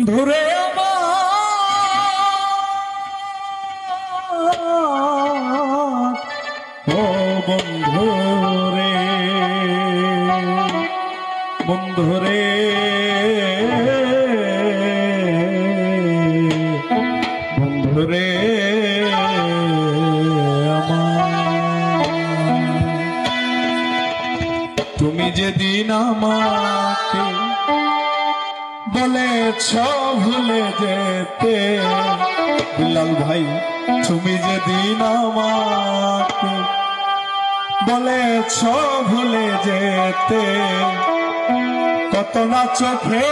ধরে ও বন্ধুরে বন্ধুরে বন্ধুরে তুমি যেদিন আমাকে বলেছ ভুলে যেতে বিলাল ভাই, তুমি যেদিন আমাকে বলেছ ভুলে যেতে, কত না চোখে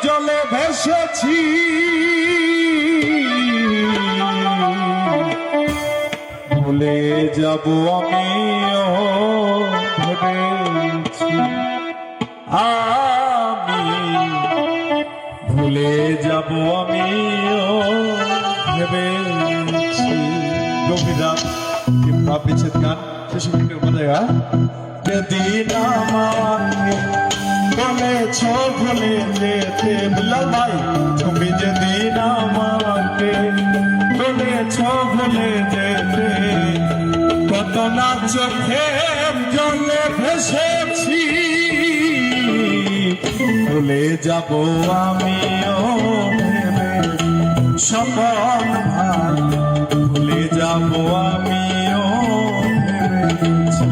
জলে ভেসেছি, ভুলে যাব আমিও ভেবেছি, আমি ভুলে যাব আমিও ভেবেছি। গভীরা কিংবা বিচ্ছেদ গান শেষ জায়গা যেদিন আমাকে বলেছ ভুলে যেতে বিলাল ভাই, তুমি যেদিন আমাকে বলেছ ভুলে যেতে, কত না চোখে জলে ভেসেছি, ভুলে যাব আমিও ভেবে স্বপন ভাই, ভুলে যাব আমিও ভেবেছি।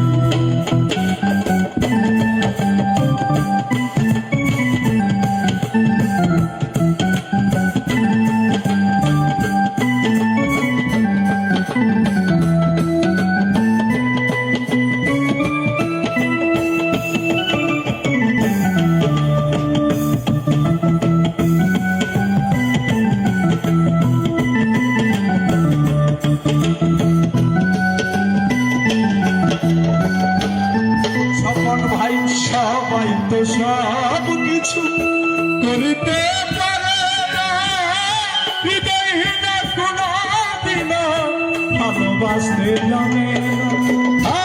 সবাই তো সব কিছু করিতে পারে না, হৃদয়হীন কোনো দিন ভালোবাসতে জানে না।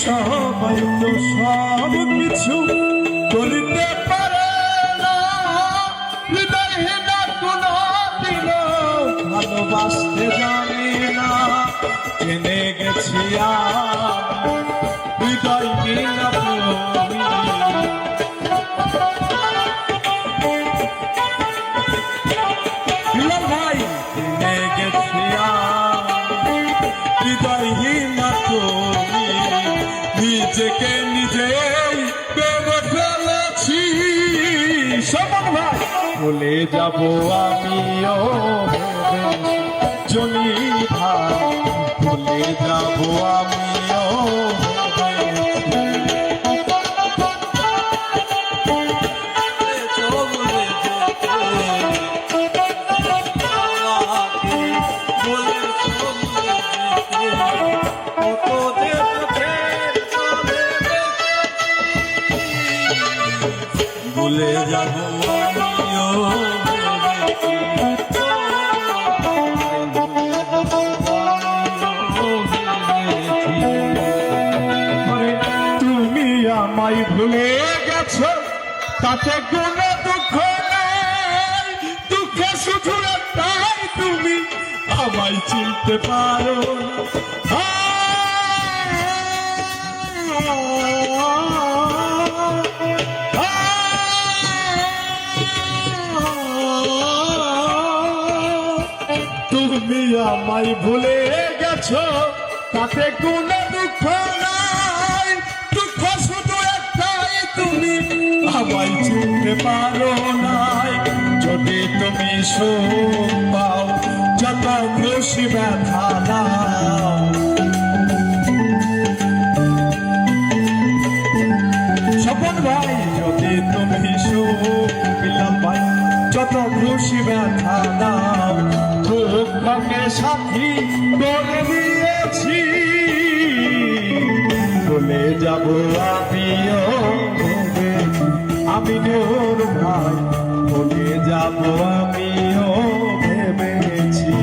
সবাই তো সব কিছু করিতে পারে, ভালোবাসতে জানি না, জেনে গেছি হৃদয় বিলাল ভাই, জেনে গেছি হৃদয়হীন তুমি, নিজেকে নিজেই পেরে ফেলেছি। সমান ভাই, ভুলে যাব আমিও জনি ভাই, ভুলে যাব আমিও ভুলে যাব আমিও আমায় ভুলে গেছো, তাতে কোনো দুঃখ নাই, দুঃখে শুধু তাই তুমি আমায় চিনতে পারো না। তুমি আমায় ভুলে গেছো, তাতে কোনো দুঃখ নাই, দুঃখ শুধু একটাই তুমি আমায় চিনতে পারো নাই। যদি তুমি সুখ পাও, যত খুশি ব্যথা দাও, স্বপন ভাই, যদি তুমি সুখ বিলাল ভাই, যত খুশি ব্যথা দাও, দুঃখকে সাথী করে দিয়েছি, ভুলে যাব আমিও আমি নূর ভাই, ভুলে যাব আমিও ভেবেছি।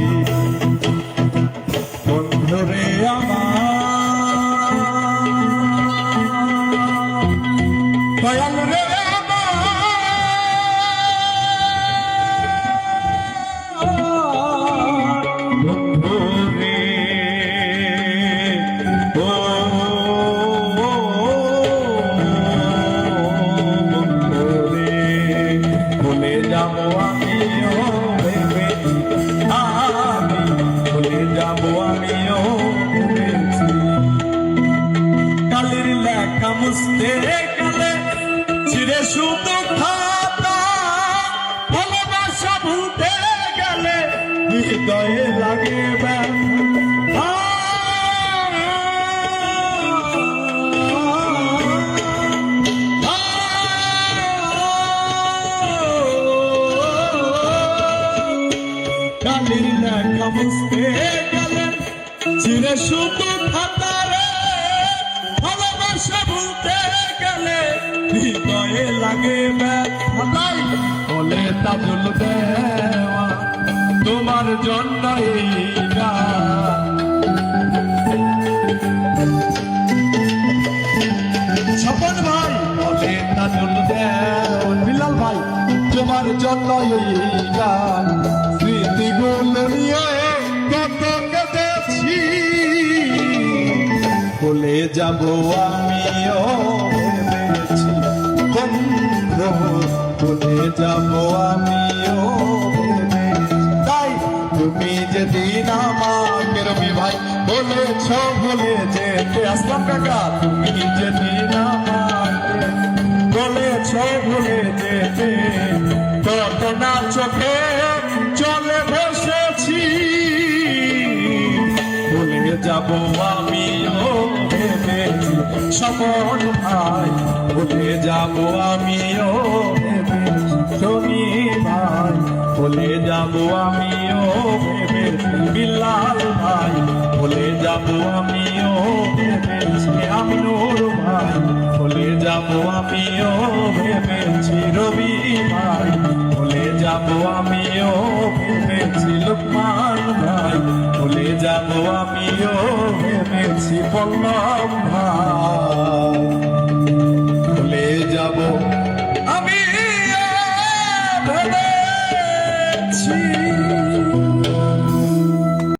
যাব আমিও ভেবেছি কালের লেখা মুছতে গেলে ছিঁড়ে শুধু খাতা ভালোবাসা ভুলতে গেলে হৃদয়ে লাগে ব্যথা কালের লেখা মুছতে গেলে ছিঁড়ে শুধু খাতারে ভালোবাসা ভুলতে গেলে হৃদয়ে লাগে ব্যথা বলে তাজুল দেওয়া তোমার জন্য এই গান স্বপন ভাই বলে তাজুল দেওয়া বিলাল ভাই তোমার জন্য এই গান স্মৃতিগুলো নিয়ে কত কেঁদেছি বলে যাব আমিও ভেবেছি বন্ধু বলে যাব আমিও ভেবেছি তাই তুমি যেদিন আমাকে রবি ভাই বলেছ বলে যেতে আসলাম কাকা তুমি যেদিন আমাকে বলেছ বলে যেতে তত না চোখে চলে বসেছি বলে যাব আমিও ভেবেছি স্বপন ভাই বলে যাব আমিও ভেবেছি শনি ভাই বলে যাব আমিও ভেবেছি বিলাল ভাই বলে যাব আমিও ভেবেছি আমিনুর ভাই বলে যাব আমিও ভেবেছি রবি ভাই বলে যাব আমিও ভেবেছি লোকমান ভাই বলে যাব আমিও ভেবেছি পল্লব ভাই বলে যাব